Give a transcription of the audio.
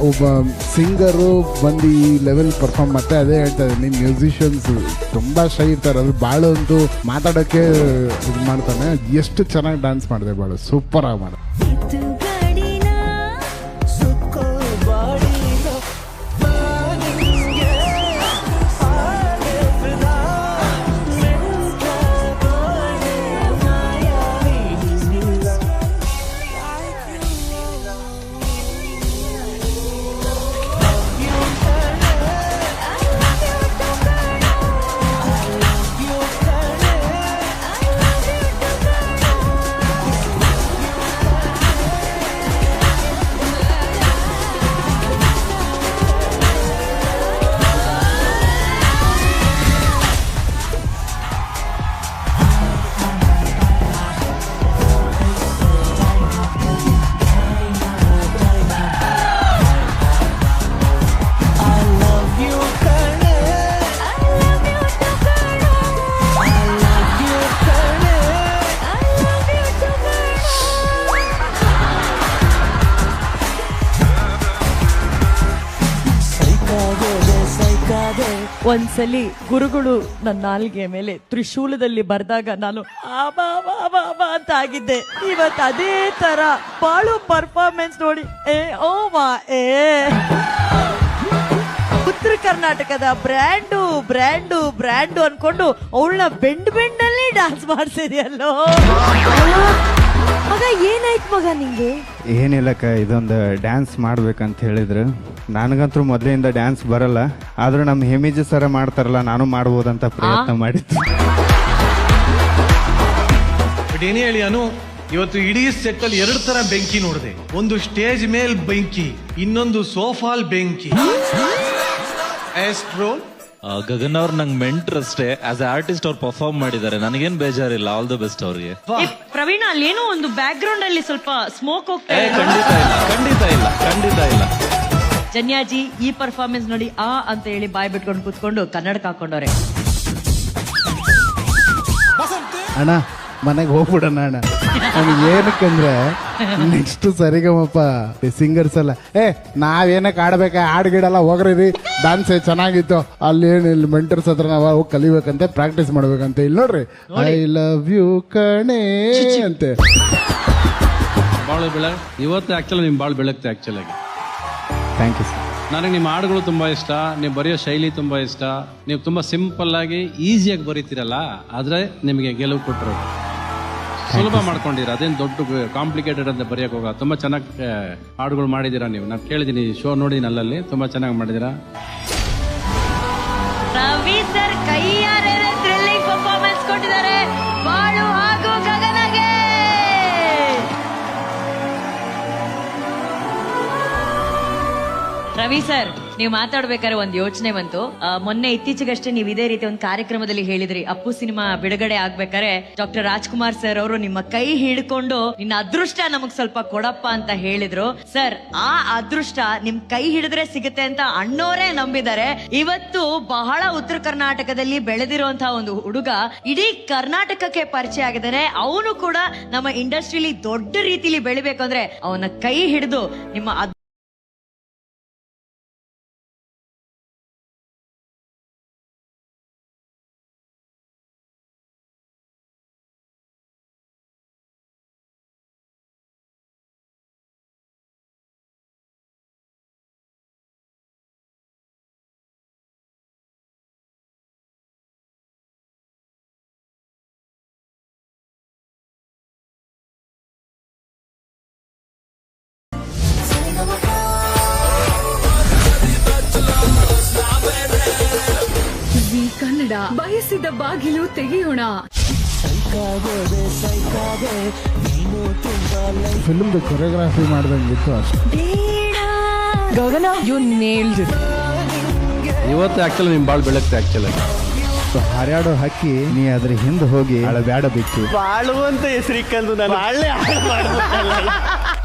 ಒಬ್ಬ ಸಿಂಗರು ಬಂದು ಈ ಲೆವೆಲ್ ಪರ್ಫಾರ್ಮ್ ಮತ್ತೆ ಅದೇ ಹೇಳ್ತಾ ಇದ್ದೀನಿ, ಮ್ಯೂಸಿಷಿಯನ್ಸ್ ತುಂಬಾ ಶೈ ಇರ್ತಾರೆ. ಅದು ಬಾಳು ಅಂತೂ ಮಾತಾಡೋಕ್ಕೆ ಇದು ಮಾಡ್ತಾನೆ. ಎಷ್ಟು ಚೆನ್ನಾಗಿ ಡ್ಯಾನ್ಸ್ ಮಾಡಿದೆ ಬಾಳು, ಸೂಪರ್ ಆಗಿ ಮಾಡಿದೆ. ಒಂದ್ಸಲಿ ಗುರುಗಳು ನನ್ನ ನಾಲ್ಗೆ ಮೇಲೆ ತ್ರಿಶೂಲದಲ್ಲಿ ಬರ್ದಾಗ ನಾನು ಅಂತ ಆಗಿದ್ದೆ. ಇವತ್ತು ಅದೇ ತರ ಬಾಳು ಪರ್ಫಾರ್ಮೆನ್ಸ್ ನೋಡಿ ಉತ್ತರ ಕರ್ನಾಟಕದ ಬ್ರ್ಯಾಂಡು ಬ್ರ್ಯಾಂಡು ಬ್ರ್ಯಾಂಡು ಅನ್ಕೊಂಡು ಅವಳನ್ನ ಬೆಂಡಲ್ಲಿ ಡ್ಯಾನ್ಸ್ ಮಾಡ್ಸಿದ್ಯಲ್ಲೋ ಮಗ. ಏನಾಯ್ತು ಮಗ ನಿಂಗೆ? ಏನಿಲ್ಲಕ್ಕ, ಇದೊಂದು ಡ್ಯಾನ್ಸ್ ಮಾಡ್ಬೇಕಂತ ಹೇಳಿದ್ರು. ನನಗಂತೂ ಮೊದಲಿಂದ ಡ್ಯಾನ್ಸ್ ಬರಲ್ಲ, ಆದ್ರೂ ನಮ್ಮ ಹೇಮಿಜ್ ಸರ ಮಾಡ್ತಾರಲ್ಲ, ನಾನು ಮಾಡ್ಬೋದಂತ ಪ್ರಯತ್ನ ಮಾಡಿದ್ದು. ಬಟ್ ಏನೇ ಹೇಳಿ ಅನು, ಇವತ್ತು ಇಡೀ ಸೆಟ್ ಅಲ್ಲಿ 2 ತರ ಬೆಂಕಿ ನೋಡಿದೆ. ಒಂದು ಸ್ಟೇಜ್ ಮೇಲ್ ಬೆಂಕಿ, ಇನ್ನೊಂದು ಸೋಫಾಲ್ ಬೆಂಕಿ. ಗಗನ್ ಅವ್ರು ನಂಗೆ ಮೆಂಟರ್ ಅಷ್ಟೇ. ಆಸ್ ಆರ್ಟಿಸ್ಟ್ ಅವ್ರು ಪರ್ಫಾರ್ಮ್ ಮಾಡಿದ್ದಾರೆ, ನನಗೇನ್ ಬೇಜಾರಿಲ್ಲ. ಆಲ್ ದ ಬೆಸ್ಟ್ ಅವ್ರಿಗೆ. ಪ್ರವೀಣ, ಅಲ್ಲೇನೋ ಒಂದು ಬ್ಯಾಕ್ ಗ್ರೌಂಡ್ ಅಲ್ಲಿ ಸ್ವಲ್ಪ ಸ್ಮೋಕ್ ಹೋಗ್ತಾ ಇದೆ. ಖಂಡಿತ ಇಲ್ಲ. ಜನ್ಯಾಜಿ ಈ ಪರ್ಫಾರ್ಮೆನ್ಸ್ ನೋಡಿ ಅಂತ ಹೇಳಿ ಬಾಯ್ ಬಿಟ್ಕೊಂಡು ಕೂತ್ಕೊಂಡು ಕನ್ನಡಕ ಹಾಕೊಂಡವ್ರೆ. ಅಣ್ಣ ಮನೆಗೆ ಹೋಗ್ಬಿಡೋಣ ಅಣ್ಣ. ನನಗೆ ಏನಕ್ಕಂದ್ರೆ ನೆಕ್ಸ್ಟ್ ಸರಿಗಮಪ್ಪ ಸಿಂಗರ್ಸ್ ಎಲ್ಲ ನಾವೇನಕ್ಕೆ ಆಡ್ಬೇಕ, ಹಾಡ್ಗಿಡಲ್ಲ ಹೋಗ್ರಿ, ಡ್ಯಾನ್ಸ್ ಚೆನ್ನಾಗಿತ್ತು ಅಲ್ಲಿ ಏನು ಇಲ್ಲಿ ಮೆಂಟರ್ಸ್ ಹತ್ರ ನಾವು ಹೋಗಿ ಕಲಿಬೇಕಂತೆ, ಪ್ರಾಕ್ಟೀಸ್ ಮಾಡ್ಬೇಕಂತೆ. ಇಲ್ಲಿ ನೋಡ್ರಿ, ಐ ಲವ್ ಯು ಕಣೆ ಅಂತೆ. ಬಾಳು ಬೆಳಗ್ ಇವತ್ತು ಆಕ್ಚುಲಿ ನಿಮ್ ಬಾಳು ಬೆಳಗ್ತೆ. ಆಕ್ಚುಲಿ ಆಗಿ ಥ್ಯಾಂಕ್ ಯು ಸರ್. ನನಗೆ ನಿಮ್ಮ ಹಾಡುಗಳು ತುಂಬಾ ಇಷ್ಟ, ನೀವು ಬರೆಯೋ ಶೈಲಿ ತುಂಬಾ ಇಷ್ಟ. ನೀವು ತುಂಬಾ ಸಿಂಪಲ್ ಆಗಿ ಈಸಿಯಾಗಿ ಬರೀತೀರಲ್ಲ, ಆದ್ರೆ ನಿಮಗೆ ಗೆಲುವು ಕೊಟ್ಟರು. ಸುಲಭ ಮಾಡ್ಕೊಂಡಿರ, ಅದೇನು ದೊಡ್ಡ ಕಾಂಪ್ಲಿಕೇಟೆಡ್ ಅಂತ ಬರೆಯಕ್ ಹೋಗ. ತುಂಬಾ ಚೆನ್ನಾಗಿ ಹಾಡುಗಳು ಮಾಡಿದೀರಾ ನೀವು. ನಾನು ಕೇಳಿದೀನಿ, ಶೋ ನೋಡಿದೀನಿ, ಅಲ್ಲಲ್ಲಿ ತುಂಬಾ ಚೆನ್ನಾಗಿ ಮಾಡಿದೀರಾ. ರವಿ ಸರ್ ಕೈಯಾರೆ ಥ್ರಿಲ್ಲಿಂಗ್ ಪರ್ಫಾರ್ಮೆನ್ಸ್ ಕೊಟ್ಟಿದ್ದಾರೆ ಬಾಳು ಹಾಗೂ ಗಗನಗೆ. ರವಿ ಸರ್, ನೀವು ಮಾತಾಡ್ಬೇಕಾದ್ರೆ ಒಂದು ಯೋಚನೆ ಬಂತು. ಮೊನ್ನೆ ಇತ್ತೀಚೆಗಷ್ಟೇ ನೀವು ಇದೇ ರೀತಿ ಒಂದು ಕಾರ್ಯಕ್ರಮದಲ್ಲಿ ಹೇಳಿದ್ರಿ, ಅಪ್ಪು ಸಿನಿಮಾ ಬಿಡುಗಡೆ ಆಗ್ಬೇಕಾದ್ರೆ ಡಾಕ್ಟರ್ ರಾಜ್ಕುಮಾರ್ ಸರ್ ಅವರು ನಿಮ್ಮ ಕೈ ಹಿಡ್ಕೊಂಡು ನಿನ್ನ ಅದೃಷ್ಟ ನಮಗ್ ಸ್ವಲ್ಪ ಕೊಡಪ್ಪ ಅಂತ ಹೇಳಿದ್ರು. ಸರ್, ಆ ಅದೃಷ್ಟ ನಿಮ್ ಕೈ ಹಿಡಿದ್ರೆ ಸಿಗುತ್ತೆ ಅಂತ ಅಣ್ಣೋರೇ ನಂಬಿದ್ದಾರೆ. ಇವತ್ತು ಬಹಳ ಉತ್ತರ ಕರ್ನಾಟಕದಲ್ಲಿ ಬೆಳೆದಿರುವಂತಹ ಒಂದು ಹುಡುಗ ಇಡೀ ಕರ್ನಾಟಕಕ್ಕೆ ಪರಿಚಯ ಆಗಿದ್ದಾನೆ. ಅವನು ಕೂಡ ನಮ್ಮ ಇಂಡಸ್ಟ್ರಿಲಿ ದೊಡ್ಡ ರೀತಿಲಿ ಬೆಳಿಬೇಕು ಅಂದ್ರೆ ಅವನ ಕೈ ಹಿಡಿದು ನಿಮ್ಮ ಕನ್ನಡ ಬಯಸಿದ ಬಾಗಿಲು ತೆಗೆಯೋಣ. ಫಿಲ್ಮ್ ಕೊರಿಯೋಗ್ರಾಫಿ ಮಾಡ್ದಂಗಿತ್ತು ಅಷ್ಟೇ. ಗಗನ, ಯು ನೇಲ್ಡ್ ಇಟ್. ಇವತ್ತು ಆಕ್ಚುಲಿ ನಿಮ್ ಬಾಳ್ ಬೆಳಗ್ತೆ. ಆಕ್ಚುಲಿ ಹಾರ್ಯಾಡೋ ಹಕ್ಕಿ, ನೀ ಅದ್ರ ಹಿಂದೆ ಹೋಗಿ ಬ್ಯಾಡ ಬಿತ್ತು. ಬಾಳು ಅಂತ ಹೆಸರಿಕ್ಕಂದು ನಾನು